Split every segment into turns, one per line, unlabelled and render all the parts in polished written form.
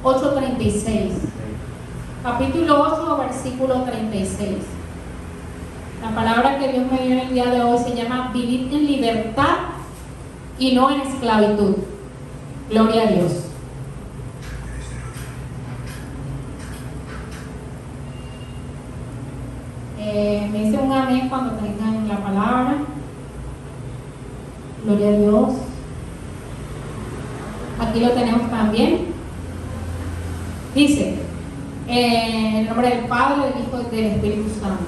8:36. Capítulo 8, versículo 36. La palabra que Dios me dio en el día de hoy se llama vivir en libertad y no en esclavitud. Gloria a Dios. Me dice un amén cuando tengan la palabra. Gloria a Dios. Aquí lo tenemos también. Dice, en el nombre del Padre, del Hijo y del Espíritu Santo.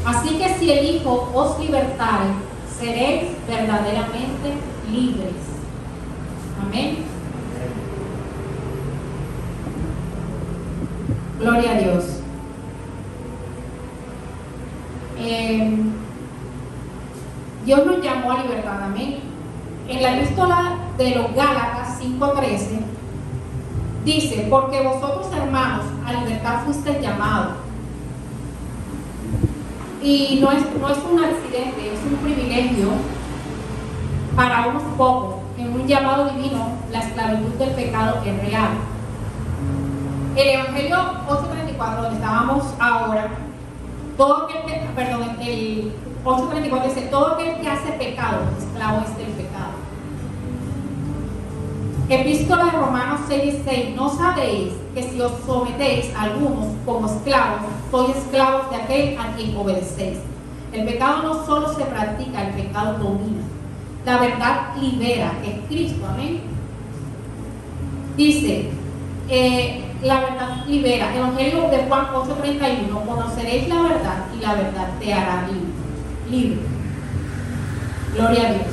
Así que si el Hijo os libertare, seréis verdaderamente libres. Amén. Gloria a Dios. Dios nos llamó a libertad. Amén. En la epístola de los Gálatas 5:13 dice: porque vosotros, hermanos, a libertad fuisteis llamados. Y no es un accidente, es un privilegio para unos pocos. En un llamado divino, la esclavitud del pecado es real. El Evangelio 8:34, donde estábamos ahora, todo aquel que, el 8:34 dice: todo aquel que hace pecado, esclavo es del pecado. Epístola de Romanos 6:16: ¿no sabéis que si os sometéis a algunos como esclavos, sois esclavos de aquel a quien obedecéis? El pecado no solo se practica, el pecado domina. La verdad libera, que es Cristo. Amén. Dice, la verdad libera. Evangelio de Juan 8:31: conoceréis la verdad y la verdad te hará libre. Gloria a Dios.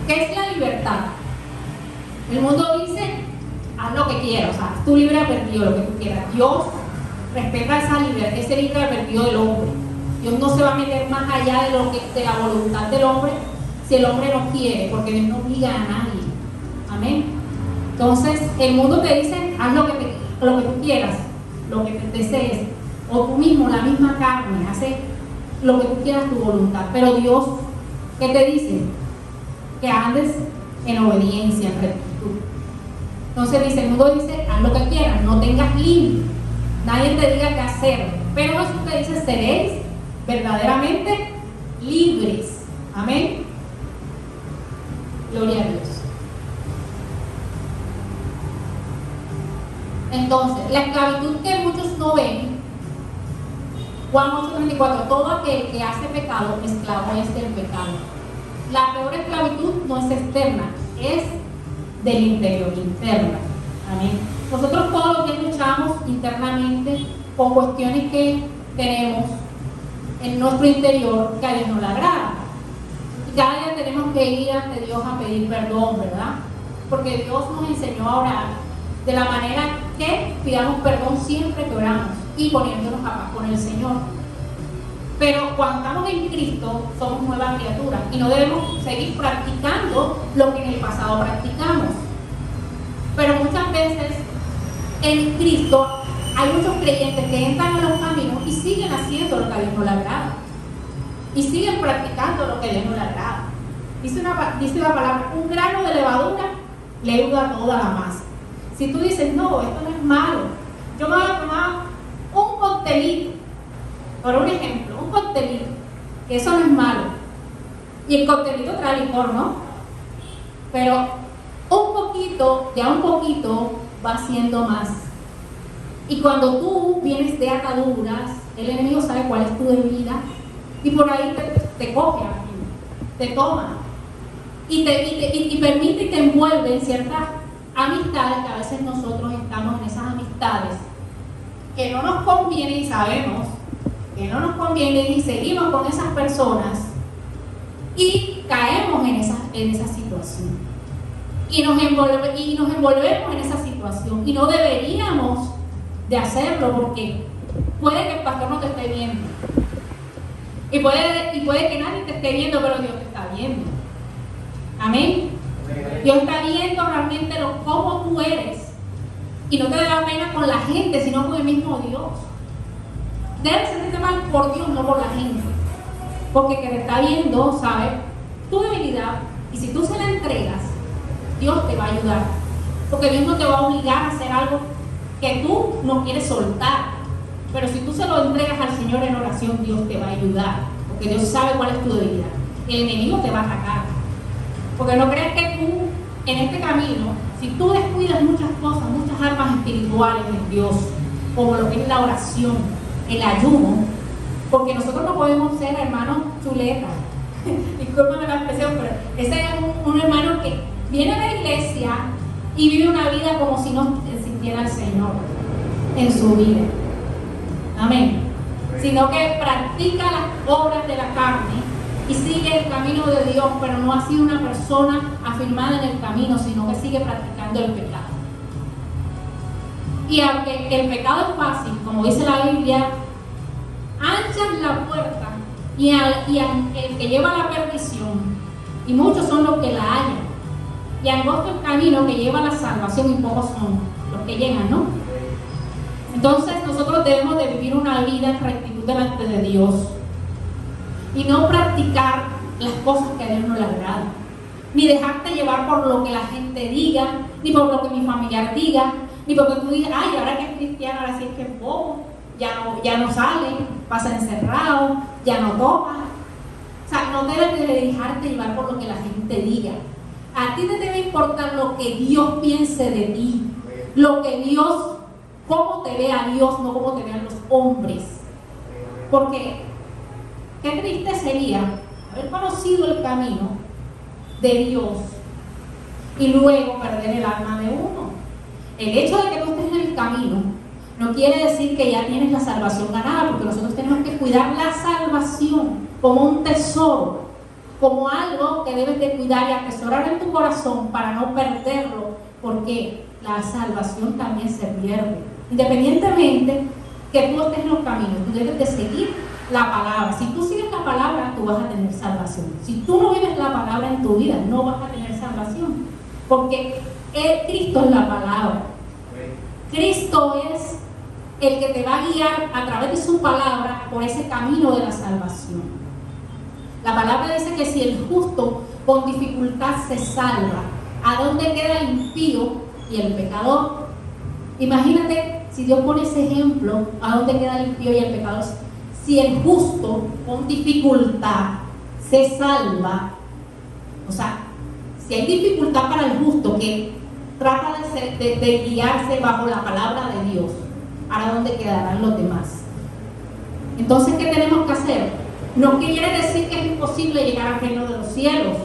¿Qué es la libertad? El mundo dice: haz lo que quieras, o sea, tu libre albedrío, lo que tú quieras. Dios respeta esa libertad, ese libre albedrío del hombre. Dios no se va a meter más allá de la voluntad del hombre si el hombre no quiere, porque Dios no obliga a nadie. Amén. Entonces, el mundo te dice: haz lo que tú quieras, lo que te desees, o tú mismo, la misma carne, hace lo que tú quieras, tu voluntad. Pero Dios, ¿qué te dice? Que andes en obediencia, en rectitud. Entonces dice, el mundo dice: haz lo que quieras, no tengas límite, nadie te diga qué hacer. Pero Jesús te dice: seréis verdaderamente libres. Amén. Gloria a Dios. Entonces, la esclavitud que muchos no ven, Juan 8:34: todo aquel que hace pecado, esclavo es del pecado. La peor esclavitud no es externa, es del interior, interna. Amén. Nosotros todos los días luchamos internamente con cuestiones que tenemos en nuestro interior que a Dios no le agrada. Y cada día tenemos que ir ante Dios a pedir perdón, ¿verdad? Porque Dios nos enseñó a orar de la manera que pidamos perdón siempre que oramos y poniéndonos a paz con el Señor. Pero cuando estamos en Cristo, somos nuevas criaturas y no debemos seguir practicando lo que en el pasado practicamos. Pero muchas veces en Cristo hay muchos creyentes que entran a los caminos y siguen haciendo lo que a Dios no le agrada. Y siguen practicando lo que a Dios no le agrada. Dice la palabra: un grano de levadura leuda toda la masa. Si tú dices: no, esto no es malo, yo me voy a tomar un coctelito, por un ejemplo, un coctelito, que eso no es malo, y el coctelito trae licor, ¿no? Pero un poquito, ya un poquito va siendo más. Y cuando tú vienes de ataduras, el enemigo sabe cuál es tu debilidad y por ahí te coge, te toma y permite y te envuelve en ciertas amistades que a veces nosotros estamos en esas amistades que no nos conviene y sabemos que no nos conviene y seguimos con esas personas y caemos en esa situación y nos envolvemos en esa situación y no deberíamos de hacerlo, porque puede que el pastor no te esté viendo y puede que nadie te esté viendo, pero Dios te está viendo. Amén. Dios está viendo realmente cómo tú eres y no te da pena con la gente, sino con el mismo Dios. Debes sentirte mal por Dios, no por la gente. porque que te está viendo sabe tu debilidad, y si tú se la entregas, Dios te va a ayudar, porque Dios no te va a obligar a hacer algo que tú no quieres soltar, pero si tú se lo entregas al Señor en oración, Dios te va a ayudar, porque Dios sabe cuál es tu debilidad. El enemigo te va a atacar, porque no creas que tú en este camino, si tú descuidas muchas cosas, muchas armas espirituales de Dios, como lo que es la oración, el ayuno, porque nosotros no podemos ser hermanos chuletas, discúlpame la expresión, pero ese es un hermano que viene a la iglesia y vive una vida como si no existiera el Señor en su vida. Amén. Sino que practica las obras de la carne y sigue el camino de Dios, pero no ha sido una persona afirmada en el camino, sino que sigue practicando el pecado. Y aunque el pecado es fácil, como dice la Biblia, ancha es la puerta y el que lleva a la perdición, y muchos son los que la hallan, y angosto el camino que lleva a la salvación, y pocos son los que llegan, ¿no? Entonces nosotros debemos de vivir una vida en rectitud delante de Dios y no practicar las cosas que a Dios no le agrada, ni dejarte llevar por lo que la gente diga, ni por lo que mi familiar diga, ni porque tú digas, ay, ahora que es cristiano, ahora sí es que es bobo, ya no sale, pasa encerrado, ya no toma. O sea, no debes de dejarte llevar por lo que la gente diga. A ti te debe importar lo que Dios piense de ti, lo que Dios, cómo te ve a Dios, no cómo te vean los hombres. Porque qué triste sería haber conocido el camino de Dios y luego perder el alma de uno. El hecho de que tú estés en el camino no quiere decir que ya tienes la salvación ganada, porque nosotros tenemos que cuidar la salvación como un tesoro, como algo que debes de cuidar y atesorar en tu corazón para no perderlo, porque la salvación también se pierde. Independientemente que tú estés en los caminos, tú debes de seguir la palabra. Si tú sigues la palabra, tú vas a tener salvación. Si tú no vives la palabra en tu vida, no vas a tener salvación, porque Cristo es la palabra. Cristo es el que te va a guiar a través de su palabra por ese camino de la salvación. La palabra dice que si el justo con dificultad se salva, ¿a dónde queda el impío y el pecador? Imagínate si Dios pone ese ejemplo, ¿a dónde queda el impío y el pecador? Si el justo con dificultad se salva, o sea, si hay dificultad para el justo que trata de guiarse bajo la palabra de Dios, ¿a dónde quedarán los demás? Entonces, ¿qué tenemos que hacer? No quiere decir que es imposible llegar al reino de los cielos,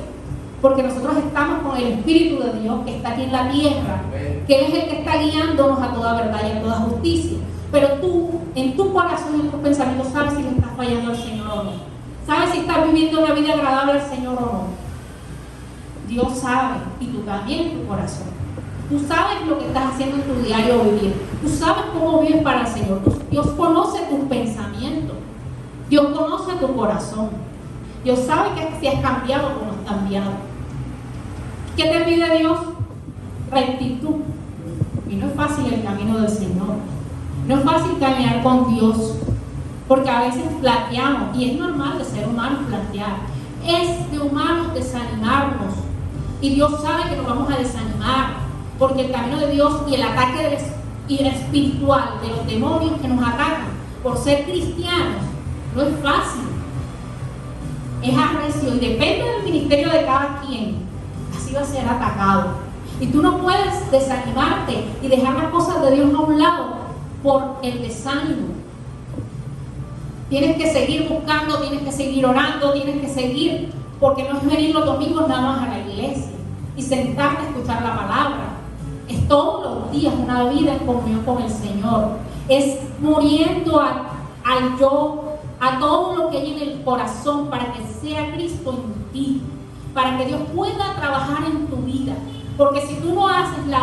porque nosotros estamos con el Espíritu de Dios que está aquí en la tierra, que Él es el que está guiándonos a toda verdad y a toda justicia. Pero tú, en tu corazón y en tus pensamientos, sabes si le estás fallando al Señor o no. Sabes si estás viviendo una vida agradable al Señor o no. Dios sabe, y tú también en tu corazón. Tú sabes lo que estás haciendo en tu diario vivir. Tú sabes cómo vives para el Señor. Dios conoce tus pensamientos. Dios conoce tu corazón. Dios sabe que si has cambiado o no has cambiado. ¿Qué te pide Dios? Rectitud. Y no es fácil el camino del Señor. No es fácil caminar con Dios, porque a veces flaqueamos, y es normal de ser humanos flaquear. Es de humanos desanimarnos, y Dios sabe que nos vamos a desanimar, porque el camino de Dios y el ataque espiritual de los demonios que nos atacan por ser cristianos no es fácil, es arrecio, y depende del ministerio de cada quien, así va a ser atacado. Y tú no puedes desanimarte y dejar las cosas de Dios a un lado por el desánimo. Tienes que seguir buscando, tienes que seguir orando, tienes que seguir, porque no es venir los domingos nada más a la iglesia y sentarte a escuchar la palabra. Es todos los días una vida en comunión con el Señor. Es muriendo al yo, a todo lo que hay en el corazón, para que sea Cristo en ti, para que Dios pueda trabajar en tu vida. Porque si tú no haces las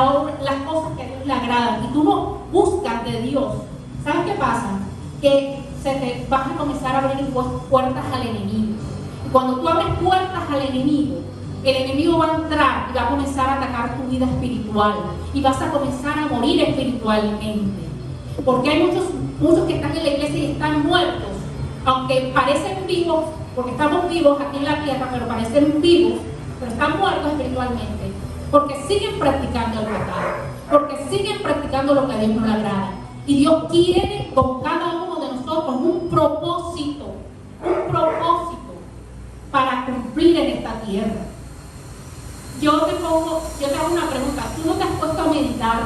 cosas que a Dios le agradan y tú no buscas de Dios, ¿sabes qué pasa? Que se te vas a comenzar a abrir puertas al enemigo. Y cuando tú abres puertas al enemigo, el enemigo va a entrar y va a comenzar a atacar tu vida espiritual. Y vas a comenzar a morir espiritualmente. Porque hay muchos que están en la iglesia y están muertos aunque parecen vivos, porque estamos vivos aquí en la tierra, pero parecen vivos, pero están muertos espiritualmente, porque siguen practicando el pecado, porque siguen practicando lo que a Dios no le agrada. Y Dios quiere con cada uno de nosotros un propósito para cumplir en esta tierra. Yo te hago una pregunta. ¿Tú no te has puesto a meditar?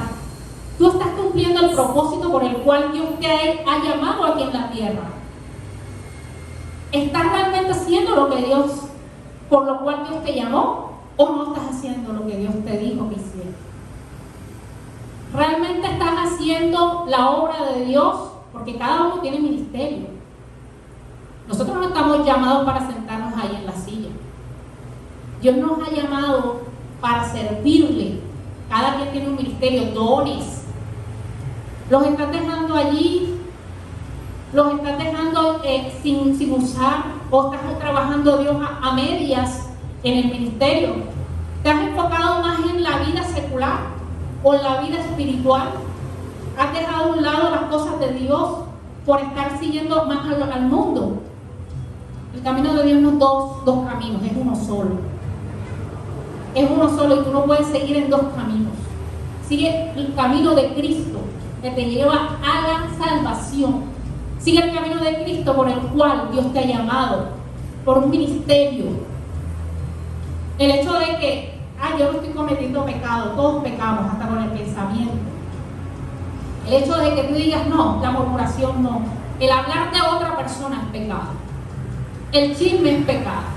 ¿Tú estás cumpliendo el propósito por el cual Dios te ha llamado aquí en la tierra? ¿Estás realmente haciendo lo que Dios, por lo cual Dios te llamó? ¿O no estás haciendo lo que Dios te dijo que hicieras? ¿Realmente estás haciendo la obra de Dios? Porque cada uno tiene ministerio. Nosotros no estamos llamados para sentarnos ahí en la silla. Dios nos ha llamado para servirle. Cada quien tiene un ministerio, dones. Los estás dejando allí, los estás dejando sin usar, o estás trabajando Dios a medias en el ministerio. ¿Te has enfocado más en la vida secular o en la vida espiritual? ¿Has dejado a un lado las cosas de Dios por estar siguiendo más al mundo? El camino de Dios no es dos caminos, es uno solo. Es uno solo y tú no puedes seguir en dos caminos. Sigue el camino de Cristo que te lleva a la salvación. Sigue el camino de Cristo por el cual Dios te ha llamado, por un ministerio. El hecho de que, yo no estoy cometiendo pecado, todos pecamos, hasta con el pensamiento. El hecho de que tú digas no, la murmuración no. El hablar de otra persona es pecado. El chisme es pecado.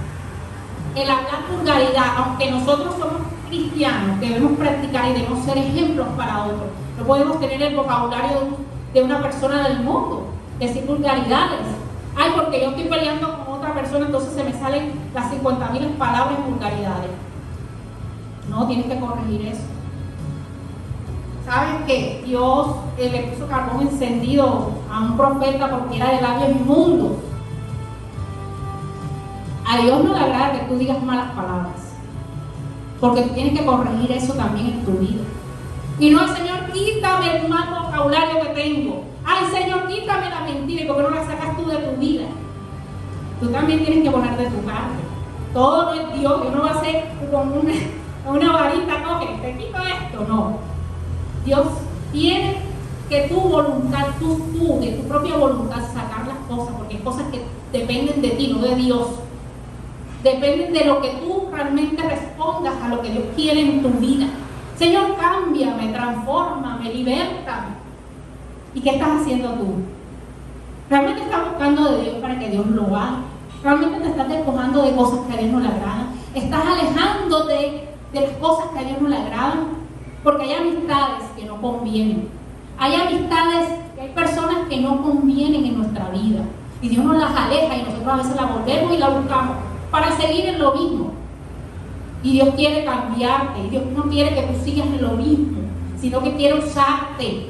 El hablar vulgaridad, aunque nosotros somos cristianos, debemos practicar y debemos ser ejemplos para otros. No podemos tener el vocabulario de una persona del mundo, decir vulgaridades. Porque yo estoy peleando con otra persona, entonces se me salen las 50.000 palabras y vulgaridades. No, tienes que corregir eso. ¿Saben que Dios le puso carbón encendido a un profeta porque era de labios inmundos? A Dios no le agrada que tú digas malas palabras, porque tú tienes que corregir eso también en tu vida. Y no, Señor, quítame el mal vocabulario que tengo. Ay, Señor, quítame la mentira. ¿Y por qué no la sacas tú de tu vida? Tú también tienes que poner de tu parte. Todo no es Dios. Dios no va a ser con una varita, coge, te quito esto. No. Dios tiene que tu voluntad, tú, de tu propia voluntad, sacar las cosas, porque hay cosas que dependen de ti, no de Dios. Dependen de lo que tú realmente respondas a lo que Dios quiere en tu vida. Señor, cámbiame, transfórmame, libértame. ¿Y qué estás haciendo tú? ¿Realmente estás buscando de Dios para que Dios lo haga? ¿Realmente te estás despojando de cosas que a Dios no le agradan? ¿Estás alejándote de las cosas que a Dios no le agradan? Porque hay amistades que no convienen. Hay amistades, hay personas que no convienen en nuestra vida. Y Dios nos las aleja y nosotros a veces la volvemos y la buscamos para seguir en lo mismo. Y Dios quiere cambiarte. Y Dios no quiere que tú sigas en lo mismo, sino que quiere usarte.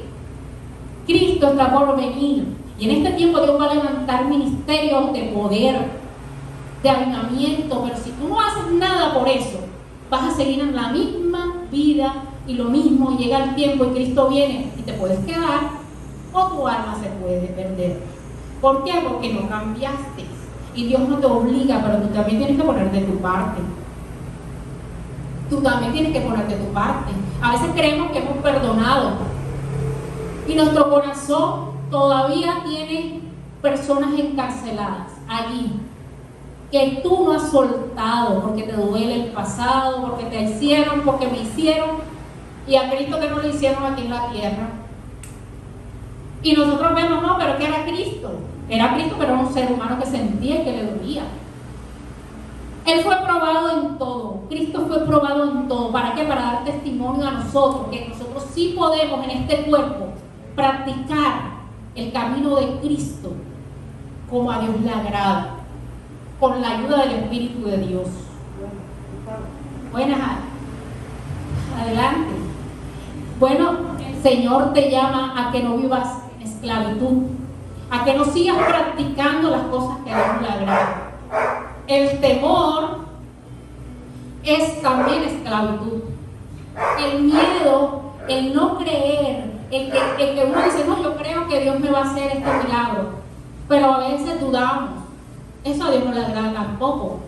Cristo está por venir. Y en este tiempo Dios va a levantar ministerios de poder, de avivamiento. Pero si tú no haces nada por eso, vas a seguir en la misma vida y lo mismo. Llega el tiempo y Cristo viene y te puedes quedar, o tu alma se puede perder. ¿Por qué? Porque no cambiaste. Y Dios no te obliga, pero tú también tienes que poner de tu parte. Tú también tienes que poner de tu parte. A veces creemos que hemos perdonado y nuestro corazón todavía tiene personas encarceladas allí que tú no has soltado porque te duele el pasado, porque te hicieron, porque me hicieron, y a Cristo que no le hicieron aquí en la tierra. Y nosotros vemos, no, pero ¿qué era Cristo? Era Cristo, pero era un ser humano que sentía y que le dolía. Él fue probado en todo. Cristo fue probado en todo. ¿Para qué? Para dar testimonio a nosotros, que nosotros sí podemos en este cuerpo practicar el camino de Cristo como a Dios le agrada, con la ayuda del Espíritu de Dios. Buenas, adelante. Bueno, el Señor te llama a que no vivas en esclavitud, a que no sigas practicando las cosas que a Dios le agradan. El temor es también esclavitud. El miedo, el no creer, el que uno dice, no, yo creo que Dios me va a hacer este milagro. pero a veces dudamos. Eso a Dios no le agrada tampoco.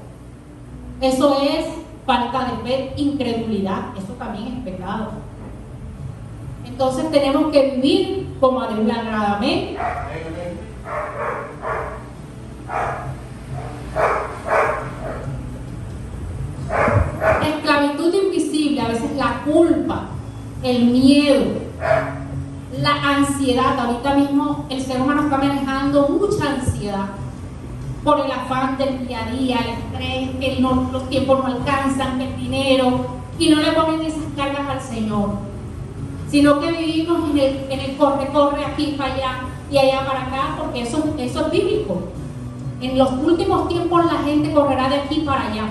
Eso es falta de fe, incredulidad. Eso también es pecado. Entonces tenemos que vivir como a Dios le agrada. Amén. La esclavitud invisible, a veces la culpa, el miedo, la ansiedad. Ahorita mismo el ser humano está manejando mucha ansiedad por el afán del día a día, el estrés, que los tiempos no alcanzan, el dinero, y no le ponen esas cargas al Señor, sino que vivimos en el corre aquí para allá y allá para acá, porque eso es bíblico. En los últimos tiempos la gente correrá de aquí para allá,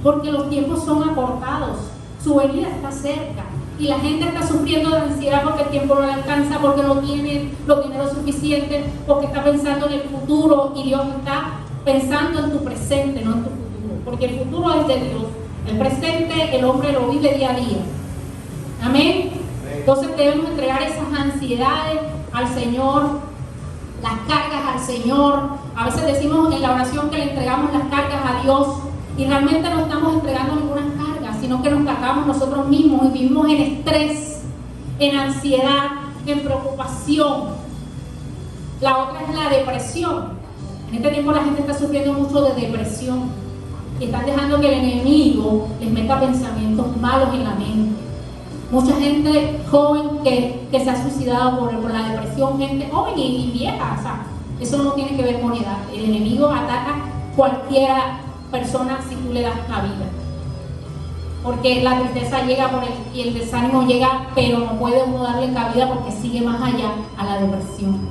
porque los tiempos son acortados, su venida está cerca. Y la gente está sufriendo de ansiedad porque el tiempo no le alcanza, porque no tiene los dineros suficientes, porque está pensando en el futuro, y Dios está pensando en tu presente, no en tu futuro, porque el futuro es de Dios. El presente el hombre lo vive día a día. Amén. Entonces debemos entregar esas ansiedades al Señor, las cargas al Señor. A veces decimos en la oración que le entregamos las cargas a Dios, y realmente no estamos entregando ninguna carga, sino que nos cargamos nosotros mismos y vivimos en estrés, en ansiedad, en preocupación. La otra es la depresión. En este tiempo la gente está sufriendo mucho de depresión y están dejando que el enemigo les meta pensamientos malos en la mente. Mucha gente joven que se ha suicidado por la depresión, gente joven y vieja. O sea, eso no tiene que ver con edad. El enemigo ataca cualquiera persona si tú le das cabida, porque la tristeza llega y el desánimo llega, pero no puede uno darle cabida porque sigue más allá a la depresión.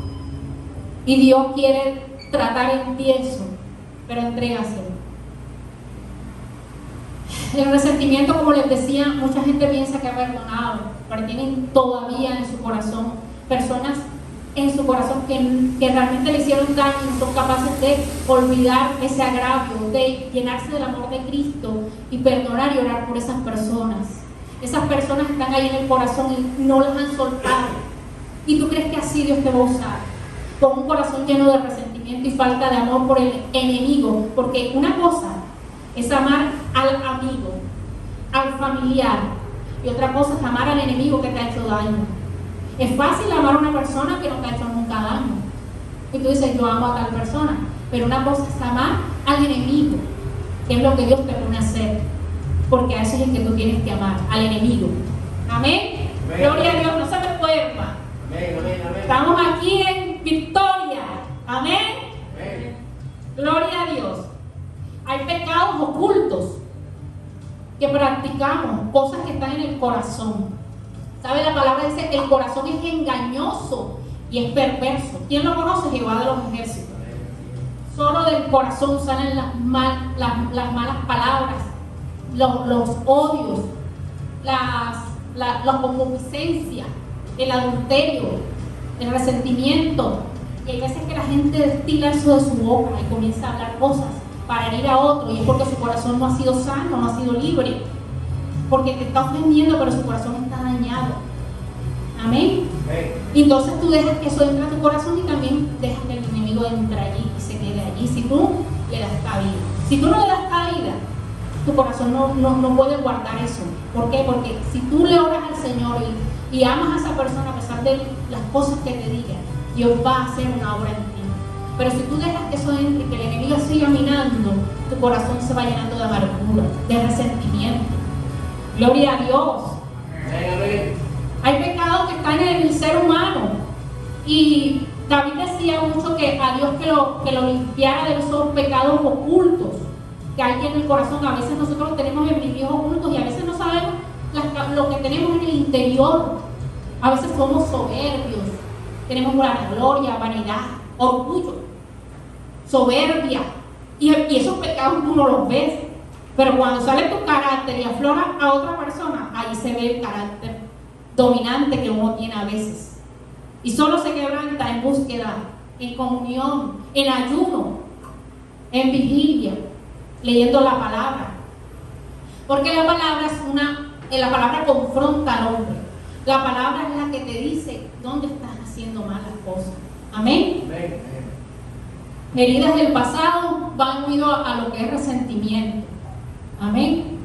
Y Dios quiere tratar en ti eso, pero entrégaselo. El resentimiento, como les decía, mucha gente piensa que ha perdonado, pero tienen todavía en su corazón personas en su corazón que realmente le hicieron daño y no son capaces de olvidar ese agravio, de llenarse del amor de Cristo y perdonar y orar por esas personas. Esas personas están ahí en el corazón y no las han soltado. ¿Y tú crees que así Dios te va a usar? Con un corazón lleno de resentimiento y falta de amor por el enemigo. Porque una cosa es amar al amigo, al familiar, y otra cosa es amar al enemigo que te ha hecho daño. Es fácil amar a una persona que no te ha hecho nunca daño. Y tú dices, yo amo a tal persona. Pero una cosa es amar al enemigo, que es lo que Dios te pone a hacer. Porque a ese es el que tú tienes que amar, al enemigo. Amén. Amén. Gloria a Dios, no se me duerma. Amén, amén, amén. Estamos aquí en victoria. Amén. Amén. Gloria a Dios. Hay pecados ocultos que practicamos, cosas que están en el corazón. ¿Sabe? La palabra dice que el corazón es engañoso y es perverso. ¿Quién lo conoce? Jehová de los ejércitos. Solo del corazón salen las malas palabras, los odios, la concupiscencia, el adulterio, el resentimiento. Y hay veces que la gente destila eso de su boca y comienza a hablar cosas para herir a otro, y es porque su corazón no ha sido sano, no ha sido libre, porque te está ofendiendo, pero su corazón está dañado. Amén. Y entonces tú dejas que eso entre a tu corazón y también dejas que el enemigo entre allí y se quede allí, si tú le das cabida. Si tú no le das cabida, tu corazón no puede guardar eso. ¿Por qué? Porque si tú le oras al Señor y amas a esa persona a pesar de las cosas que te diga, Dios va a hacer una obra en ti. Pero si tú dejas que eso entre, que el enemigo siga minando, tu corazón se va llenando de amargura, de resentimiento. Gloria a Dios. Hay pecados que están en el ser humano, y David decía mucho que a Dios que lo limpiara de esos pecados ocultos que hay en el corazón. A veces nosotros tenemos envidios ocultos y a veces no sabemos lo que tenemos en el interior. A veces somos soberbios, tenemos vanagloria, vanidad, orgullo, soberbia, y esos pecados tú no los ves, pero cuando sale tu carácter y aflora a otra persona, ahí se ve el carácter dominante que uno tiene a veces, y solo se quebranta en búsqueda, en comunión, en ayuno, en vigilia, leyendo la palabra, porque la palabra la palabra confronta al hombre. La palabra es la que te dice dónde estás haciendo mal las cosas. Amén. Heridas del pasado van unidos a lo que es resentimiento. Amén.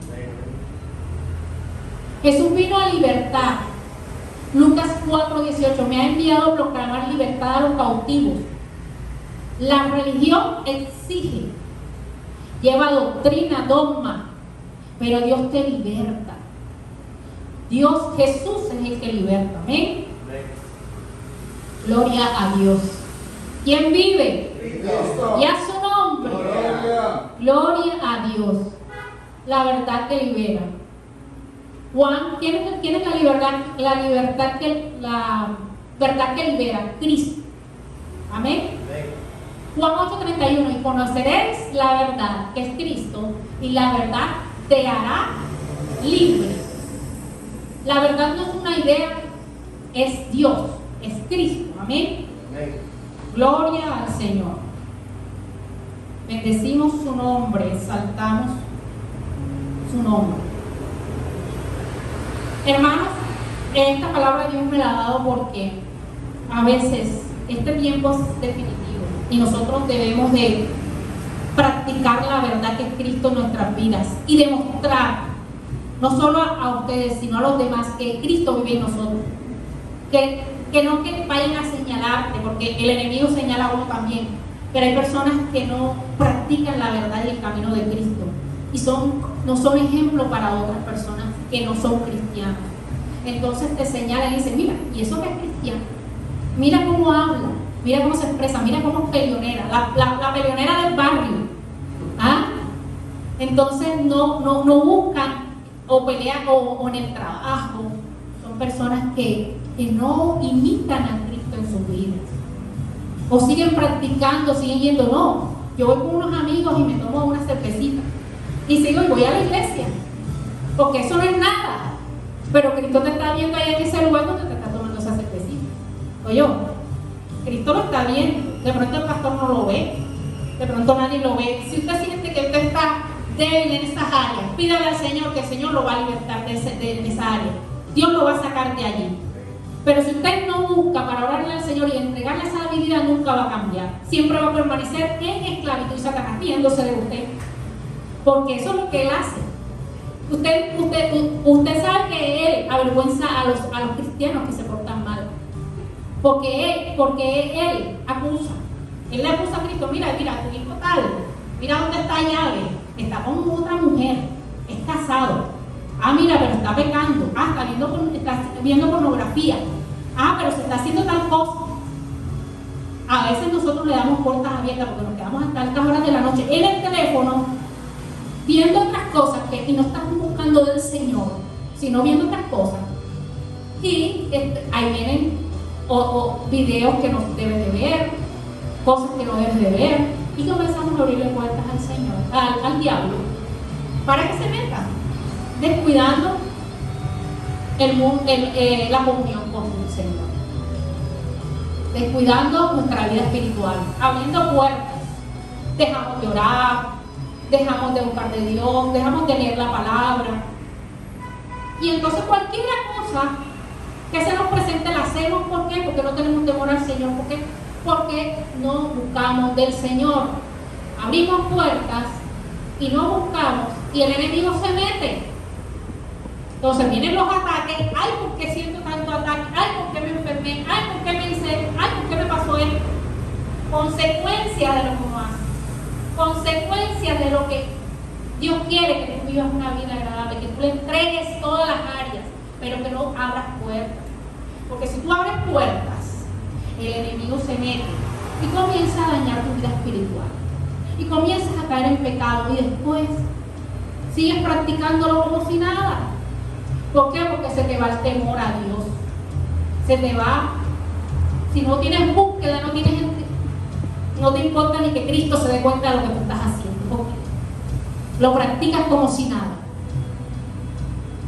Jesús vino a libertar. Lucas 4:18, me ha enviado a proclamar libertad a los cautivos. La religión exige, lleva doctrina, dogma, pero Dios te liberta. Jesús es el que liberta. Amén. Gloria a Dios. ¿Quién vive?
Cristo.
Y a su nombre. Gloria a Dios. La verdad que libera. Juan, ¿quién es la libertad? La verdad que libera, Cristo. Amén. Juan 8:31, y conoceréis la verdad, que es Cristo, y la verdad te hará libre. La verdad no es una idea, es Dios, es Cristo. Amén. Gloria al Señor. Bendecimos su nombre, exaltamos su nombre. Hermanos, esta palabra Dios me la ha dado porque a veces este tiempo es definitivo y nosotros debemos de practicar la verdad que es Cristo en nuestras vidas y demostrar, no solo a ustedes, sino a los demás, que Cristo vive en nosotros. Que no que vayan a señalarte, porque el enemigo señala a uno también, pero hay personas que no practican la verdad y el camino de Cristo y no son ejemplo para otras personas que no son cristianos. Entonces te señalan y dicen, mira, ¿y eso que es cristiano? Mira cómo habla, mira cómo se expresa, mira cómo es peleonera, la peleonera del barrio. ¿Ah? Entonces no buscan o pelean o en el trabajo. Son personas que no imitan a Cristo en sus vidas. O siguen practicando, siguen yendo, no. Yo voy con unos amigos y me tomo una cervecita. Y sigo y voy a la iglesia. Porque eso no es nada. Pero Cristo te está viendo ahí en ese lugar donde te está tomando esa cervecita. Oye, Cristo lo está viendo. De pronto el pastor no lo ve. De pronto nadie lo ve. Si usted siente que usted está débil en esas áreas, pídale al Señor que el Señor lo va a libertar de esa área. Dios lo va a sacar de allí. Pero si usted no busca para orarle al Señor y entregarle esa habilidad, nunca va a cambiar. Siempre va a permanecer en esclavitud y Satanás riéndose de usted. Porque eso es lo que Él hace. Usted sabe que Él avergüenza a los cristianos que se portan mal. Porque Él acusa. Él le acusa a Cristo, mira, tu hijo tal, mira dónde está llave, está con otra mujer, es casado. Ah, mira, pero está pecando. Ah, está viendo pornografía. Ah, pero se está haciendo tal cosa. A veces nosotros le damos puertas abiertas porque nos quedamos hasta altas horas de la noche en el teléfono viendo otras cosas y no estamos buscando del Señor, sino viendo otras cosas. Y ahí vienen videos que no debes de ver, cosas que no debes de ver, y comenzamos a abrirle puertas al Señor, al diablo, para que se meta, descuidando la comunión con el Señor, descuidando nuestra vida espiritual, abriendo puertas. Dejamos de orar, dejamos de buscar de Dios, dejamos de leer la palabra, y entonces cualquier cosa que se nos presente la hacemos. ¿Por qué? Porque no tenemos temor al Señor. ¿Por qué? Porque no buscamos del Señor. Abrimos puertas y no buscamos, y el enemigo se mete. Entonces vienen los ataques. Ay, ¿por qué siento tanto ataque? Ay, ¿por qué me enfermé? Ay, ¿por qué me hice? Ay, ¿por qué me pasó esto? Consecuencia de lo que uno hace. Consecuencia de lo que Dios quiere, que tú vivas una vida agradable, que tú le entregues todas las áreas, pero que no abras puertas. Porque si tú abres puertas, el enemigo se mete y comienza a dañar tu vida espiritual. Y comienzas a caer en pecado y después sigues practicándolo como si nada. ¿Por qué? Porque se te va el temor a Dios. Se te va. Si no tienes búsqueda, no te importa ni que Cristo se dé cuenta de lo que tú estás haciendo. Porque lo practicas como si nada.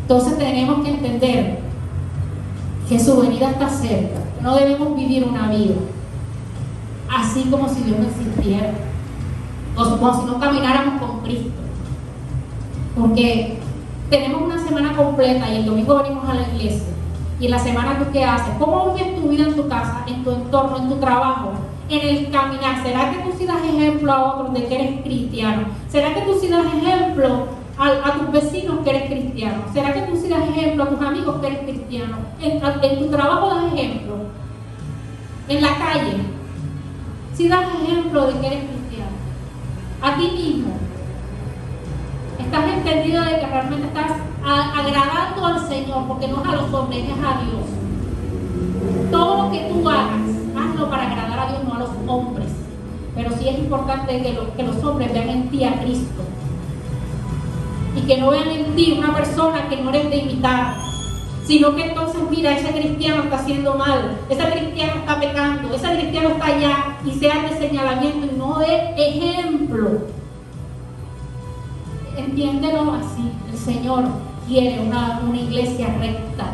Entonces tenemos que entender que su venida está cerca. No debemos vivir una vida así como si Dios no existiera, o como si no camináramos con Cristo. Porque tenemos una semana completa y el domingo venimos a la iglesia. Y en la semana, ¿tú qué haces? ¿Cómo vives tu vida en tu casa, en tu entorno, en tu trabajo, en el caminar. ¿Será que tú sí das ejemplo a otros de que eres cristiano? ¿Será que tú sí das ejemplo a tus vecinos que eres cristiano? ¿Será que tú sí das ejemplo a tus amigos que eres cristiano? En tu trabajo das ejemplo. En la calle, si das ejemplo de que eres cristiano. A ti mismo. Estás entendido de que realmente estás agradando al Señor, porque no es a los hombres, es a Dios. Todo lo que tú hagas, hazlo para agradar a Dios, no a los hombres. Pero sí es importante que los hombres vean en ti a Cristo. Y que no vean en ti una persona que no eres de imitar, sino que entonces, mira, ese cristiano está haciendo mal, ese cristiano está pecando, ese cristiano está allá, y sea de señalamiento y no de ejemplo. Entiéndelo así. El Señor quiere una iglesia recta,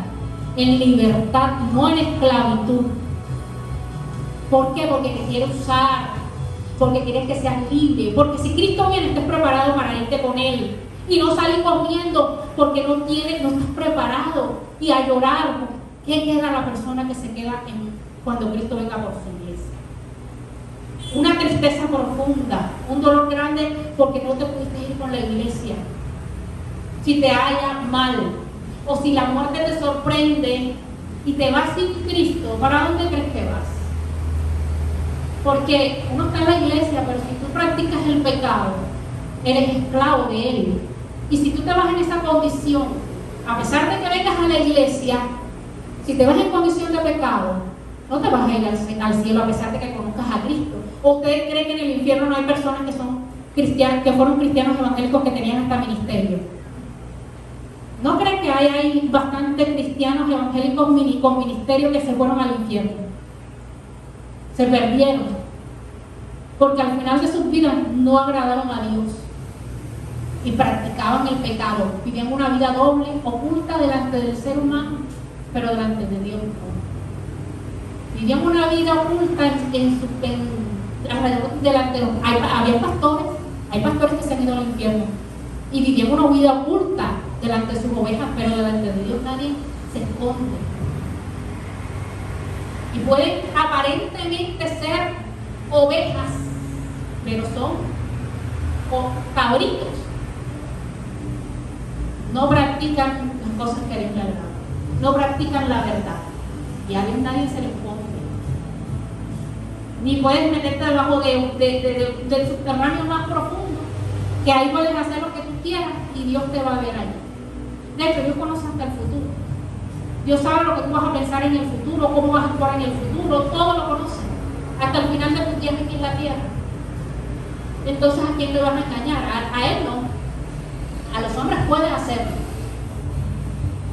en libertad, no en esclavitud. ¿Por qué? Porque te quiere usar, porque quiere que seas libre, porque si Cristo viene, estés preparado para irte con Él. Y no salir corriendo porque no estás preparado, y a llorar. ¿Qué queda la persona que se queda cuando Cristo venga por su iglesia? Una tristeza profunda, un dolor grande porque no te pudiste ir con la iglesia. Si te haya mal, o si la muerte te sorprende y te vas sin Cristo, ¿para dónde crees que vas? Porque uno está en la iglesia, pero si tú practicas el pecado, eres esclavo de él. Y si tú te vas en esa condición, a pesar de que vengas a la iglesia, si te vas en condición de pecado, no te vas a ir al cielo a pesar de que conozcas a Cristo. ¿O usted cree que en el infierno no hay personas que son cristianos, que fueron cristianos evangélicos que tenían hasta ministerio? ¿No cree que hay bastantes cristianos evangélicos con ministerio que se fueron al infierno? Se perdieron, porque al final de sus vidas no agradaron a Dios y practicaban el pecado, vivían una vida doble, oculta delante del ser humano, pero delante de Dios no. Vivían una vida oculta alrededor delante de los... Hay pastores que se han ido al infierno y vivían una vida oculta delante de sus ovejas, pero delante de Dios nadie se esconde. Y pueden aparentemente ser ovejas, pero son cabritos. No practican las cosas que a Dios le agradan, no practican la verdad, y a Dios nadie se le esconde. Ni puedes meterte debajo del subterráneo más profundo, que ahí puedes hacer lo que tú quieras y Dios te va a ver ahí. De hecho, Dios conoce hasta el futuro. Dios sabe lo que tú vas a pensar en el futuro, cómo vas a actuar en el futuro, todo lo conoce, hasta el final de tus días aquí en la tierra. Entonces, ¿a quién le vas a engañar? A Él no. A los hombres puedes hacerlo.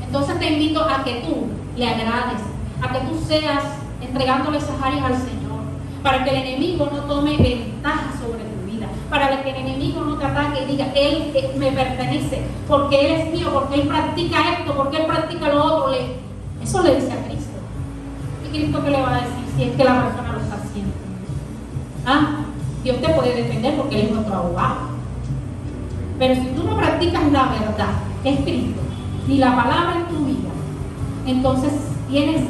Entonces te invito a que tú le agrades, a que tú seas entregándole esas áreas al Señor, para que el enemigo no tome ventaja sobre tu vida, para que el enemigo no te ataque y diga, Él me pertenece, porque Él es mío, porque Él practica esto, porque Él practica lo otro. Eso le dice a Cristo. ¿Y Cristo qué le va a decir si es que la persona lo está haciendo? Dios te puede defender porque Él es nuestro abogado. Pero si tú no practicas la verdad, que es Cristo, ni la palabra en tu vida, entonces tienes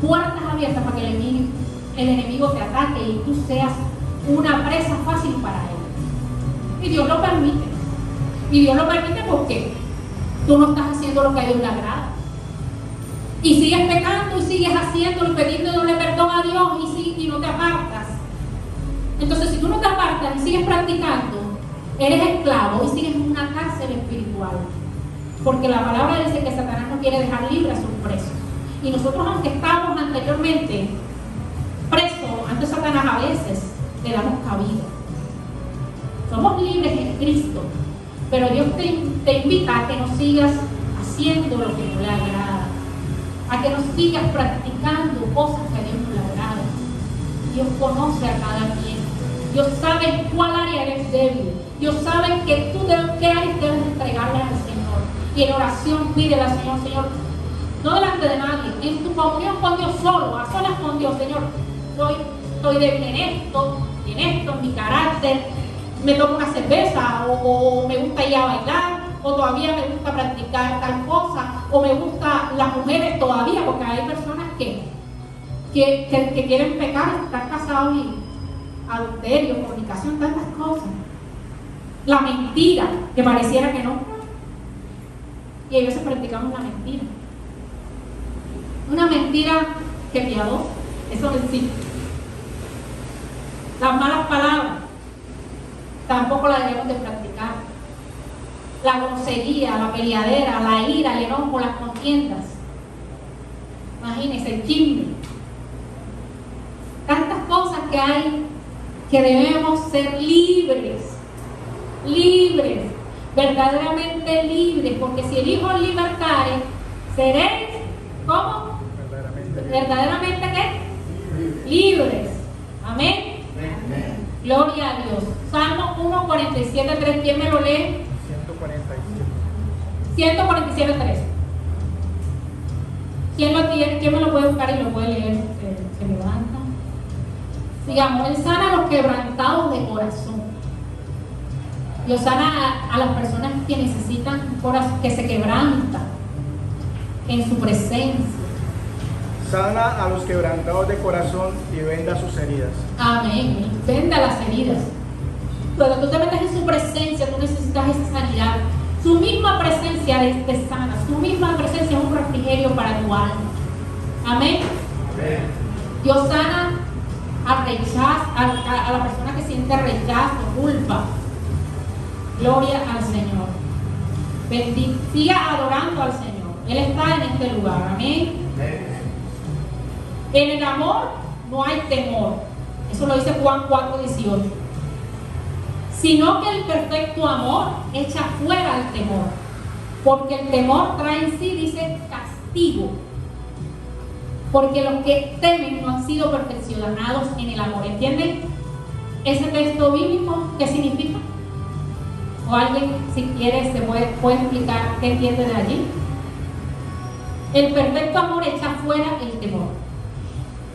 puertas abiertas para que el enemigo te ataque y tú seas una presa fácil para él. Y Dios lo permite. Y Dios lo permite porque tú no estás haciendo lo que a Dios le agrada. Y sigues pecando y sigues haciendo y pidiéndole perdón a Dios y no te apartas. Entonces, si tú no te apartas y sigues practicando, eres esclavo y sigues en una cárcel espiritual. Porque la palabra dice que Satanás no quiere dejar libre a sus presos. Y nosotros, aunque estábamos anteriormente presos ante Satanás, a veces le damos cabida. Somos libres en Cristo, pero Dios te invita a que no sigas haciendo lo que no le agrada, a que no sigas practicando cosas que a Dios no le agradan. Dios conoce a cada quien. Dios sabe cuál área eres débil. Dios sabe que tú qué áreas debes entregarle al Señor. Y en oración pídele al Señor, Señor, no delante de nadie, en tu comunión con Dios solo, a solas con Dios, Señor, estoy débil en esto, en mi carácter, me tomo una cerveza, o me gusta ir a bailar, o todavía me gusta practicar tal cosa, o me gustan las mujeres todavía, porque hay personas que quieren pecar, estar casados adulterio, fornicación, tantas cosas. La mentira, que pareciera que no. Y a veces practicamos la mentira. Una mentira que piadosa, eso no existe. Las malas palabras, tampoco las debemos de practicar. La grosería, la peleadera, la ira, el enojo, las contiendas. Imagínense, el chisme. Tantas cosas que hay que debemos ser libres. Libres, verdaderamente libres, porque si el Hijo os libertare, seréis, ¿cómo? Verdaderamente ¿qué? Libres. Amén. Gloria a Dios. Salmo 1:47-3, ¿quién me lo lee? 147:3. ¿Quién lo tiene? ¿Quién me lo puede buscar y lo puede leer? Se levanta. Sigamos. Él sana a los quebrantados de corazón. Dios sana a las personas que necesitan un corazón que se quebranta en su presencia.
Sana a los quebrantados de corazón y venda sus heridas.
Amén. Venda las heridas. Cuando tú te metes en su presencia, tú necesitas esa sanidad. Su misma presencia te sana. Su misma presencia es un refrigerio para tu alma. Amén. Amén. Dios sana al rechazo, a la persona que siente rechazo, culpa. Gloria al Señor. Siga adorando al Señor. Él está en este lugar. Amén. En el amor no hay temor. Eso lo dice Juan 4:18. Sino que el perfecto amor echa fuera el temor. Porque el temor trae en sí, dice, castigo. Porque los que temen no han sido perfeccionados en el amor. ¿Entienden ese texto bíblico? ¿Qué significa? O alguien, si quiere, se puede explicar qué entiende de allí. El perfecto amor echa fuera el temor.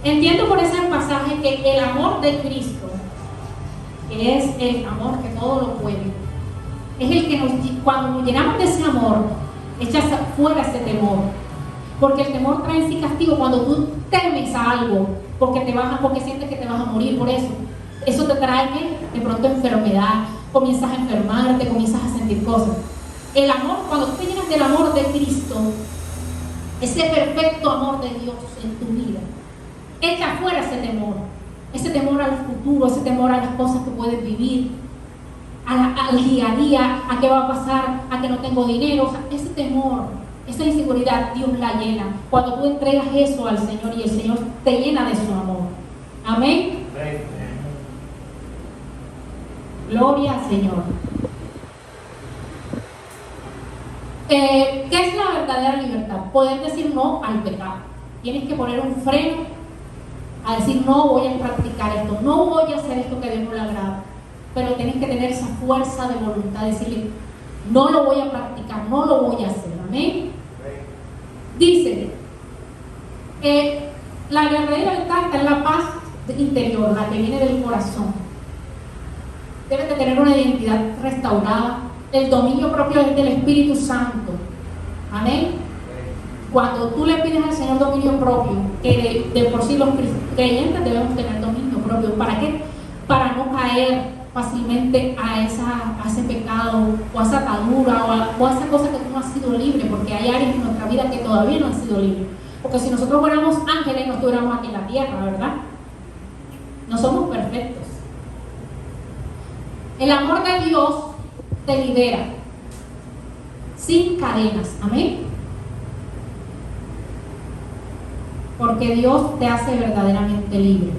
Entiendo por ese pasaje que el amor de Cristo, que es el amor que todo lo puede, es el que cuando nos llenamos de ese amor, echa fuera ese temor. Porque el temor trae en sí castigo. Cuando tú temes a algo, porque sientes que te vas a morir por eso, eso te trae de pronto enfermedad. Comienzas a enfermarte, comienzas a sentir cosas. El amor, cuando tú te llenas del amor de Cristo, ese perfecto amor de Dios en tu vida, echa fuera ese temor al futuro, ese temor a las cosas que puedes vivir, al día a día, a qué va a pasar, a que no tengo dinero. O sea, ese temor, esa inseguridad, Dios la llena cuando tú entregas eso al Señor y el Señor te llena de su amor. Amén. Gloria al Señor. ¿Qué es la verdadera libertad? Poder decir no al pecado. Tienes que poner un freno a decir no voy a practicar esto, no voy a hacer esto que a Dios no le agrada. Pero tienes que tener esa fuerza de voluntad, decirle no lo voy a practicar, no lo voy a hacer. Amén. Dice la verdadera libertad está en la paz interior, la que viene del corazón. Debes de tener una identidad restaurada. El dominio propio es del Espíritu Santo. Amén. Cuando tú le pides al Señor dominio propio, que de por sí los creyentes debemos tener dominio propio. ¿Para qué? Para no caer fácilmente a ese pecado o a esa atadura o a esa cosa que tú no has sido libre, porque hay áreas en nuestra vida que todavía no han sido libres. Porque si nosotros fuéramos ángeles no estuviéramos aquí en la tierra, ¿verdad? No somos perfectos. El amor de Dios te libera sin cadenas. Amén. Porque Dios te hace verdaderamente libre.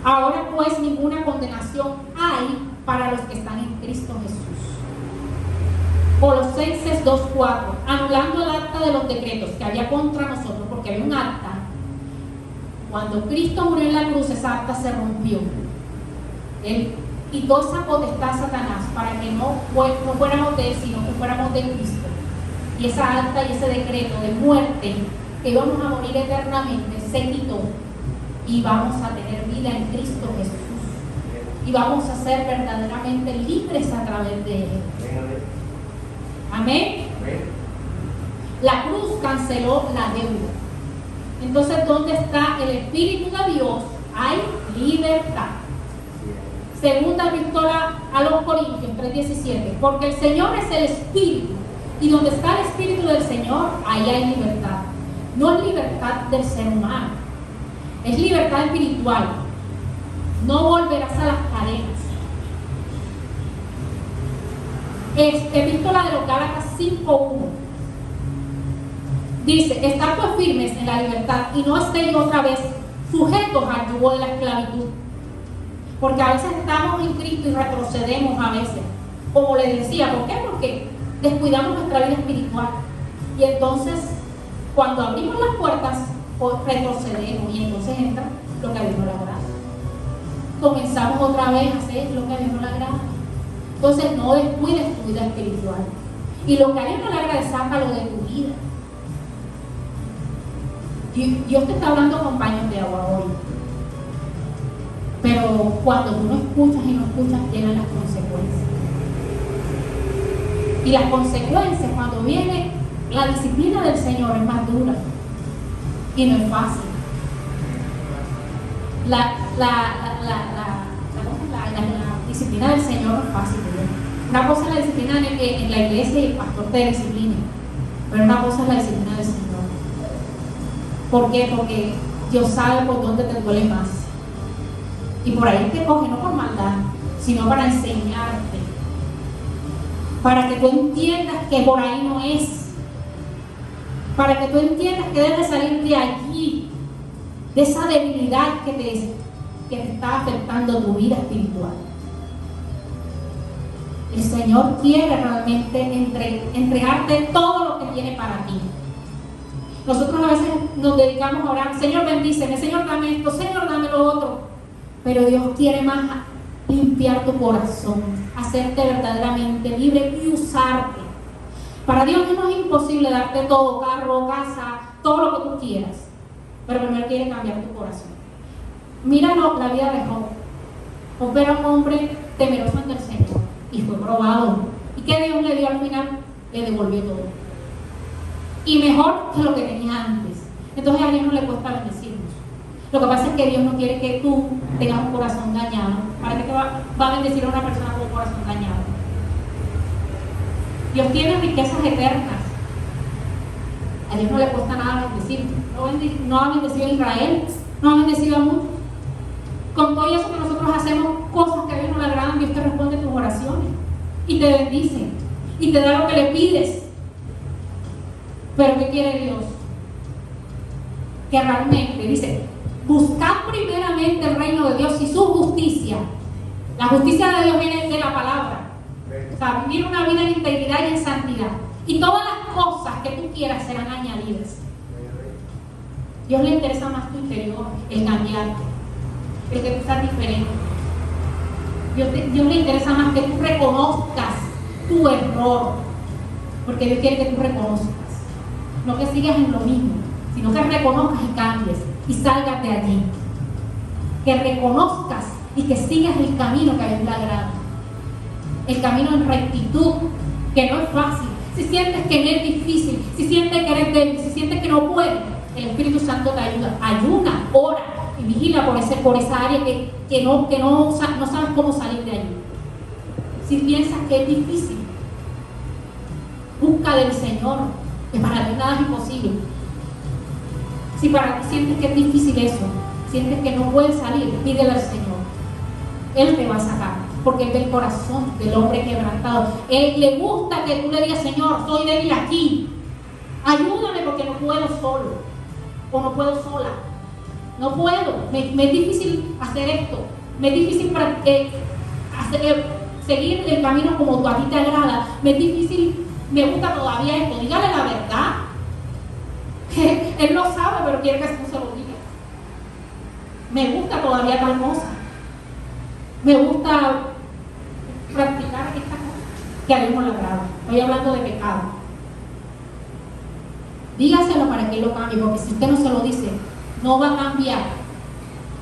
Ahora pues ninguna condenación hay para los que están en Cristo Jesús. Colosenses 2:4, anulando el acta de los decretos que había contra nosotros, porque había un acta. Cuando Cristo murió en la cruz, esa acta se rompió. Él quitó esa potestad a Satanás para que no fuéramos de él, sino que fuéramos de Cristo. Y esa acta y ese decreto de muerte, que íbamos a morir eternamente, se quitó. Y vamos a tener vida en Cristo Jesús. Y vamos a ser verdaderamente libres a través de él. Amén. La cruz canceló la deuda. Entonces, ¿dónde está el Espíritu de Dios? Hay libertad. Segunda epístola a los Corintios 3:17, porque el Señor es el Espíritu, y donde está el Espíritu del Señor, ahí hay libertad. No es libertad del ser humano, es libertad espiritual. No volverás a las cadenas. Epístola de los Gálatas 5:1 dice: estad pues firmes en la libertad y no estéis otra vez sujetos al yugo de la esclavitud. Porque a veces estamos en Cristo y retrocedemos a veces. Como les decía, ¿por qué? Porque descuidamos nuestra vida espiritual. Y entonces, cuando abrimos las puertas, pues retrocedemos y entonces entra lo que a Dios no le agrada. Comenzamos otra vez a hacer lo que a Dios no le agrada. Entonces, no descuides tu vida espiritual. Y lo que a Dios no le agrada, sácalo de tu vida. Dios te está hablando con paños de agua hoy. Pero cuando tú no escuchas y no escuchas, llegan las consecuencias. Y las consecuencias, cuando viene la disciplina del Señor, es más dura. Y no es fácil. La disciplina del Señor no es fácil. Una cosa es la disciplina en la iglesia y el pastor te disciplina. Pero una cosa es la disciplina del Señor. ¿Por qué? Porque Dios sabe por dónde te duele más. Y por ahí te coge, no por maldad, sino para enseñarte. Para que tú entiendas que por ahí no es. Para que tú entiendas que debes salir de allí, de esa debilidad que te está afectando tu vida espiritual. El Señor quiere realmente entregarte todo lo que tiene para ti. Nosotros a veces nos dedicamos a orar: Señor, bendíceme, Señor, dame esto, Señor, dame lo otro. Pero Dios quiere más limpiar tu corazón, hacerte verdaderamente libre y usarte. Para Dios no es imposible darte todo, carro, casa, todo lo que tú quieras. Pero primero quiere cambiar tu corazón. Míralo, la vida de Job. Job era un hombre temeroso ante el Señor y fue probado. ¿Y qué Dios le dio al final? Le devolvió todo. Y mejor que lo que tenía antes. Entonces a Dios no le cuesta bendecirnos. Lo que pasa es que Dios no quiere que tú tengas un corazón dañado. ¿Para qué te va a bendecir a una persona con un corazón dañado? Dios tiene riquezas eternas. A Dios no le cuesta nada bendecir. No ha bendecido a Israel, no ha bendecido a muchos. Con todo eso que nosotros hacemos cosas que a Dios no le agradan, Dios te responde tus oraciones y te bendice y te da lo que le pides. Pero ¿qué quiere Dios? Que realmente dice: buscad primeramente el reino de Dios y su justicia. La justicia de Dios viene de la palabra. O sea, vivir una vida en integridad y en santidad. Y todas las cosas que tú quieras serán añadidas. Dios le interesa más tu interior, el cambiarte, el que tú seas diferente. Dios le interesa más que tú reconozcas tu error. Porque Dios quiere que tú reconozcas. No que sigas en lo mismo, sino que reconozcas y cambies y salgas de allí. Que reconozcas y que sigas el camino que a Dios le agrada. El camino en rectitud, que no es fácil. Si sientes que es difícil, si sientes que eres débil, si sientes que no puedes, el Espíritu Santo te ayuda. Ayuna, ora y vigila por esa área que no sabes cómo salir de allí. Si piensas que es difícil, busca del Señor, que para ti nada es imposible. Si para ti sientes que es difícil eso, sientes que no puedes salir, pídele al Señor. Él te va a sacar, porque Él ve el corazón del hombre quebrantado. Él le gusta que tú le digas: Señor, soy débil aquí, ayúdame porque no puedo solo, o no puedo sola, no puedo, me es difícil hacer esto, me es difícil seguir el camino como a ti te agrada, me es difícil, me gusta todavía esto. Dígale la verdad. Él lo sabe, pero quiere que tú se lo digas. Me gusta todavía tal cosa. Me gusta practicar esta cosa que a Dios no le agrada. Estoy hablando de pecado. Dígaselo para que Él lo cambie, porque si usted no se lo dice, no va a cambiar.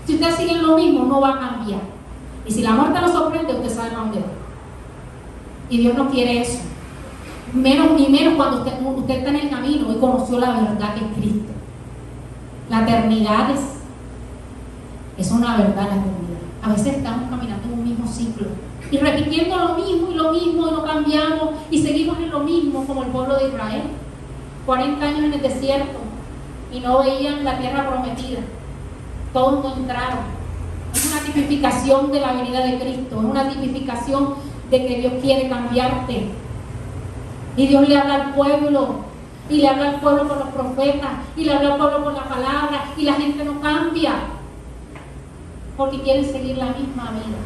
Si usted sigue en lo mismo, no va a cambiar. Y si la muerte lo sorprende, usted sabe para dónde va. Y Dios no quiere eso. Menos cuando usted está en el camino y conoció la verdad que es Cristo. La eternidad Es una verdad la eternidad. A veces estamos caminando en un mismo ciclo y repitiendo lo mismo y no cambiamos y seguimos en lo mismo como el pueblo de Israel. 40 años en el desierto y no veían la tierra prometida. Todos no entraron. Es una tipificación de la venida de Cristo, es una tipificación de que Dios quiere cambiarte. Y Dios le habla al pueblo, y le habla al pueblo con los profetas, y le habla al pueblo con la palabra, y la gente no cambia, porque quieren seguir la misma vida,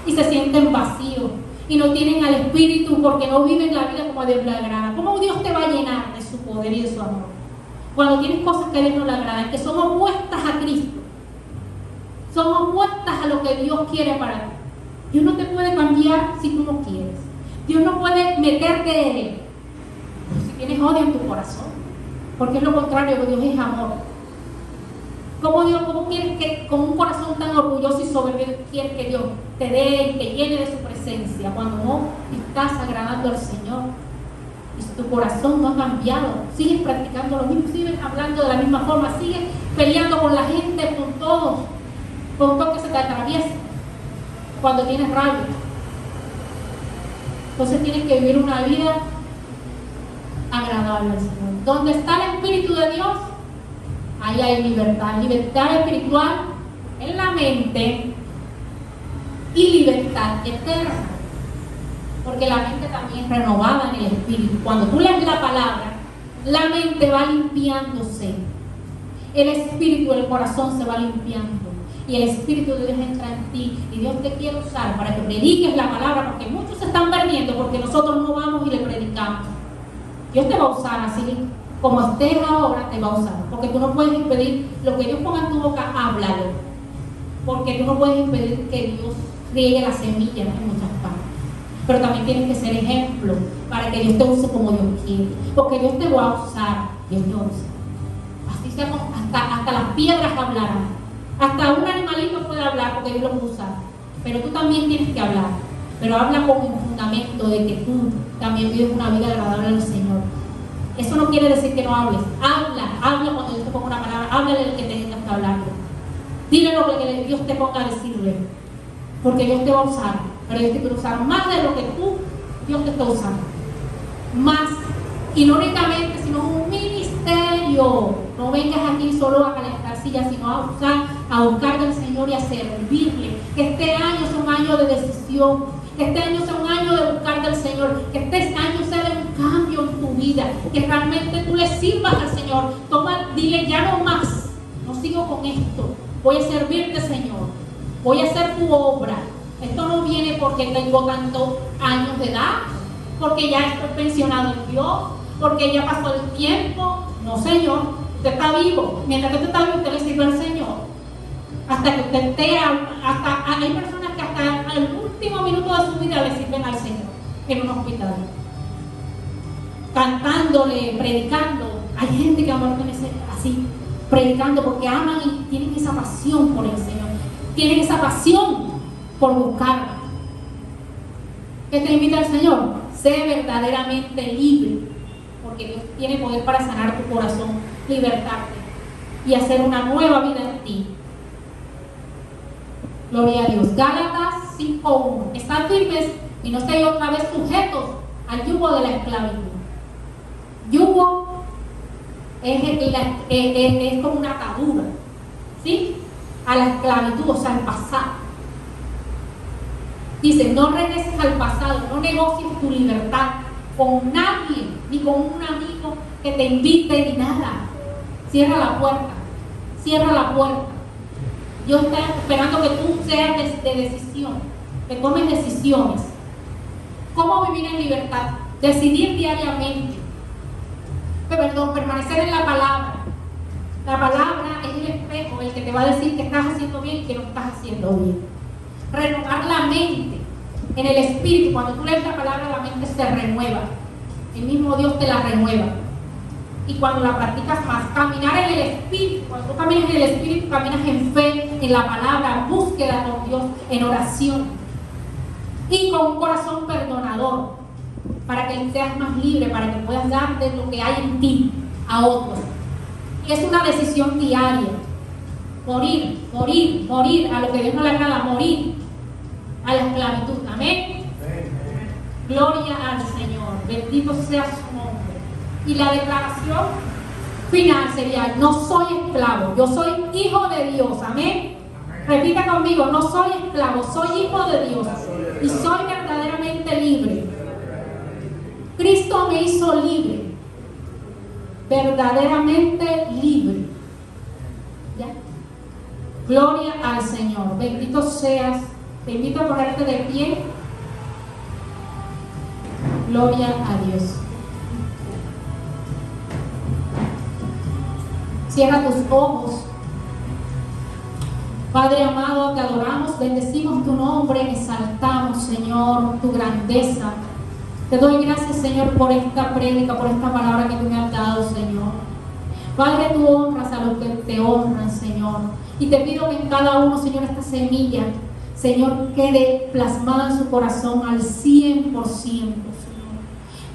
y se sienten vacíos, y no tienen al Espíritu, porque no viven la vida como a Dios le agrada. ¿Cómo Dios te va a llenar de su poder y de su amor? Cuando tienes cosas que a Dios no le agradan, que son opuestas a Cristo, son opuestas a lo que Dios quiere para ti. Dios no te puede cambiar si tú no quieres. Dios no puede meterte en él si tienes odio en tu corazón, porque es lo contrario, que Dios es amor. ¿Cómo quieres que con un corazón tan orgulloso y soberbio quieres que Dios te dé y te llene de su presencia cuando no estás agradando al Señor? Y si tu corazón no ha cambiado, sigues practicando lo mismo, sigues hablando de la misma forma, sigues peleando con la gente, con todo que se te atraviesa cuando tienes rabia. Entonces tienes que vivir una vida agradable al Señor. Donde está el Espíritu de Dios, ahí hay libertad. Libertad espiritual en la mente y libertad eterna. Porque la mente también es renovada en el Espíritu. Cuando tú lees la palabra, la mente va limpiándose. El Espíritu, el corazón se va limpiando. Y el Espíritu de Dios entra en ti. Y Dios te quiere usar para que prediques la palabra. Porque muchos se están perdiendo porque nosotros no vamos y le predicamos. Dios te va a usar así como estés ahora, te va a usar. Porque tú no puedes impedir lo que Dios ponga en tu boca, háblalo. Porque tú no puedes impedir que Dios riegue la semilla en muchas partes. Pero también tienes que ser ejemplo para que Dios te use como Dios quiere. Porque Dios te va a usar. Dios te va a usar. Así sea, hasta las piedras hablarán. Hasta un animalito puede hablar porque Dios lo puede usar. Pero tú también tienes que hablar. Pero habla con un fundamento de que tú también vives una vida agradable al Señor. Eso no quiere decir que no hables. Habla cuando Dios te ponga una palabra. Háblale lo que tengas que hablarle. Dile lo que Dios te ponga a decirle. Porque Dios te va a usar. Pero Dios te quiere usar más de lo que Dios te está usando. Más. Y no únicamente, sino un ministerio. No vengas aquí solo a calentar sillas, sino a buscar del Señor y a servirle. Que este año sea un año de decisión. Que este año sea un año de buscar del Señor. Que este año sea de un cambio en tu vida. Que realmente tú le sirvas al Señor. Dile ya no más. No sigo con esto. Voy a servirte, Señor. Voy a hacer tu obra. Esto no viene porque tengo tantos años de edad. Porque ya estoy pensionado en Dios. Porque ya pasó el tiempo. No, Señor. Usted está vivo. Mientras que usted está vivo, usted le sirve al Señor. Hasta que usted esté, hay personas que hasta el último minuto de su vida le sirven al Señor en un hospital. Cantándole, predicando. Hay gente que ha muerto así, predicando porque aman y tienen esa pasión por el Señor. Tienen esa pasión por buscarlo. ¿Qué te invita el Señor? Sé verdaderamente libre. Porque Dios tiene poder para sanar tu corazón, libertarte y hacer una nueva vida en ti. Gloria a Dios. Gálatas 5:1. Están firmes y no sean otra vez sujetos al yugo de la esclavitud. Yugo es como una atadura, ¿sí? A la esclavitud, o sea, al pasado. Dice, no regreses al pasado, no negocies tu libertad con nadie, ni con un amigo que te invite, ni nada. Cierra la puerta. Cierra la puerta. Dios está esperando que tú seas de decisión, que tomes decisiones. ¿Cómo vivir en libertad? Decidir diariamente. Permanecer en la palabra. La palabra es el espejo, el que te va a decir que estás haciendo bien y que no estás haciendo bien. Renovar la mente en el espíritu. Cuando tú lees la palabra, la mente se renueva. El mismo Dios te la renueva. Y cuando la practicas más, caminar en el espíritu. Cuando tú caminas en el espíritu, caminas en fe, en la palabra, en búsqueda con Dios, en oración. Y con un corazón perdonador, para que seas más libre, para que puedas dar de lo que hay en ti a otros. Y es una decisión diaria. morir a lo que Dios no le agrada, morir a la esclavitud. Amén. Gloria al Señor, bendito sea su nombre. Y la declaración final sería: no soy esclavo, yo soy hijo de Dios. Amén. Repita conmigo: no soy esclavo, soy hijo de Dios y soy verdaderamente libre. Cristo me hizo libre, verdaderamente libre. ¿Ya? Gloria al Señor, bendito seas. Te invito a ponerte de pie. Gloria a Dios. Cierra tus ojos. Padre amado, te adoramos, bendecimos tu nombre, exaltamos, Señor, tu grandeza. Te doy gracias, Señor, por esta prédica, por esta palabra que tú me has dado, Señor. Padre, tú honras a los que te honran, Señor. Y te pido que en cada uno, Señor, esta semilla, Señor, quede plasmada en su corazón al 100%, Señor.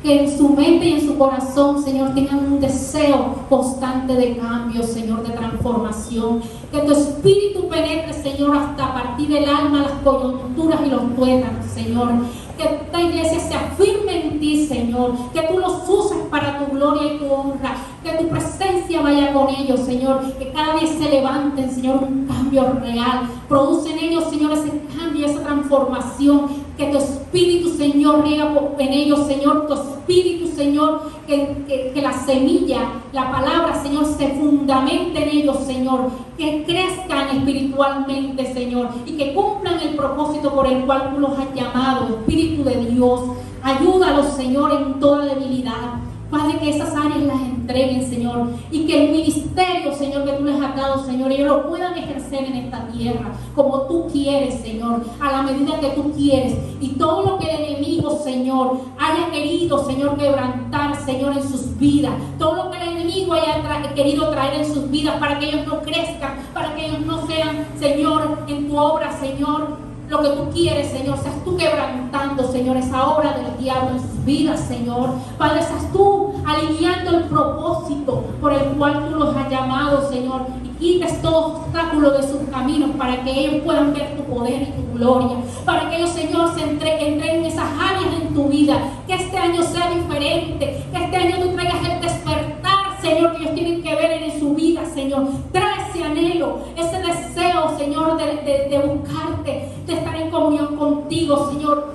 Que en su mente y en su corazón, Señor, tengan un deseo constante de cambio, Señor, de transformación. Que tu espíritu penetre, Señor, hasta partir del alma, las coyunturas y los tuétanos, Señor. Que esta iglesia se afirme en ti, Señor. Que tú los uses para tu gloria y tu honra. Que tu presencia vaya con ellos, Señor. Que cada día se levanten, Señor, un cambio real. Produce en ellos, Señor, ese cambio, esa transformación. Que tu espíritu, Señor, riega en ellos, Señor. Tu espíritu, Señor, que la semilla, la palabra, Señor, se fundamente en ellos, Señor. Que crezcan espiritualmente, Señor, y que cumplan el propósito por el cual tú los has llamado. Espíritu de Dios, ayúdalos, Señor, en toda debilidad. Padre, que esas áreas las entreguen, Señor, y que el ministerio, Señor, que tú les has dado, Señor, ellos lo puedan ejercer en esta tierra como tú quieres, Señor, a la medida que tú quieres. Y todo lo que el enemigo, Señor, haya querido, Señor, quebrantar, Señor, en sus vidas, todo lo que el enemigo haya querido traer en sus vidas para que ellos no crezcan, para que ellos no sean, Señor, en tu obra, Señor, lo que tú quieres, Señor, seas tú quebrantando, Señor, esa obra del diablo en sus vidas, Señor. Padre, seas tú alineando el propósito por el cual tú los has llamado, Señor, y quites todo obstáculo de sus caminos para que ellos puedan ver tu poder y tu gloria, para que ellos, Señor, se entreguen esas áreas en tu vida, que este año sea diferente, que este año tú traigas el despertar, Señor, que ellos tienen que ver en su vida, Señor. Trae ese anhelo, ese deseo, Señor, de buscarte, de estar en comunión contigo, Señor,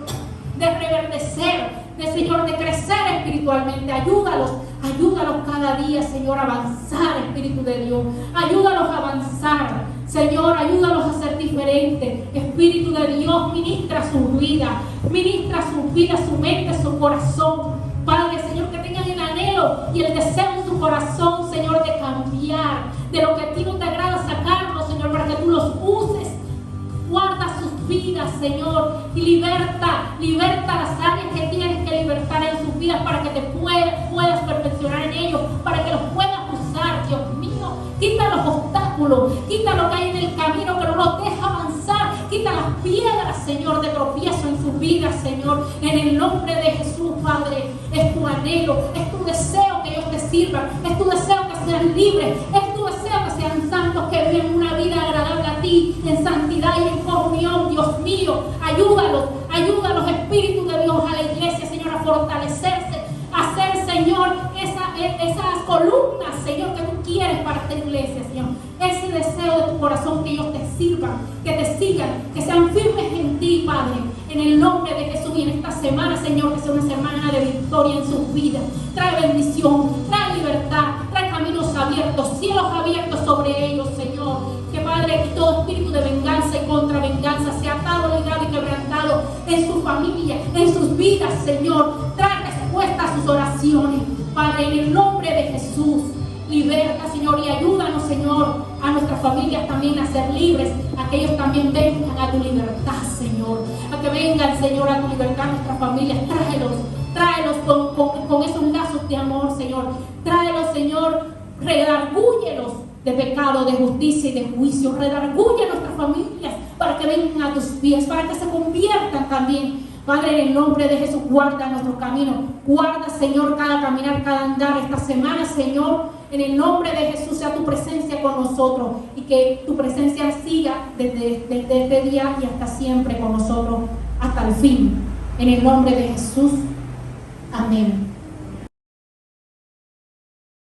de reverdecer, Señor, de crecer espiritualmente. Ayúdalos cada día, Señor, a avanzar, Espíritu de Dios. Ayúdalos a avanzar, Señor, ayúdalos a ser diferentes. Espíritu de Dios, ministra su vida, su mente, su corazón. Padre, Señor, que tengan el anhelo y el deseo en su corazón, Señor, de cambiar, de lo que a ti no te agrada, sacarlo, Señor, para que tú los uses. Guarda sus vidas, Señor, y liberta las áreas que tienes que libertar en sus vidas para que te puedas perfeccionar en ellos, para que los puedas usar, Dios mío. Quita los obstáculos, quita lo que hay en el camino que no los deja avanzar, quita las piedras, Señor, de tropiezo en sus vidas, Señor, en el nombre de Jesús, Padre. Es tu anhelo, es tu deseo que ellos te sirvan, es tu deseo que sean libres, es tu deseo que sean santos, que vivan una vida agradable a ti, en santidad y en comunión. Dios mío, ayúdalos, Espíritu de Dios, a la iglesia, Señor, a fortalecerse, a hacer, Señor, esas columnas, Señor, que tú quieres para esta iglesia, Señor. Ese deseo de tu corazón, que ellos te sirvan, que te sigan, que sean firmes en ti, Padre, en el nombre de Jesús. Y en esta semana, Señor, que sea una semana de victoria en sus vidas. Trae bendición, trae libertad, trae caminos abiertos, cielos abiertos sobre ellos, Señor. Que, Padre, que todo espíritu de venganza y contravenganza sea atado, ligado y quebrantado en su familia, en sus vidas, Señor. Trae respuesta a sus oraciones, Padre, en el nombre de Jesús. Liberta, Señor, y ayúdanos, Señor, a nuestras familias también a ser libres, a que ellos también vengan a tu libertad, Señor, a que vengan, Señor, a tu libertad nuestras familias. Tráelos con esos lazos de amor, Señor. Tráelos, Señor, redargúyelos de pecado, de justicia y de juicio. Redarguye a nuestras familias para que vengan a tus pies, para que se conviertan también Padre, en el nombre de Jesús, guarda nuestros caminos. Guarda, Señor, cada caminar, cada andar esta semana, Señor. En el nombre de Jesús, sea tu presencia con nosotros y que tu presencia siga desde este día y hasta siempre con nosotros, hasta el fin. En el nombre de Jesús. Amén.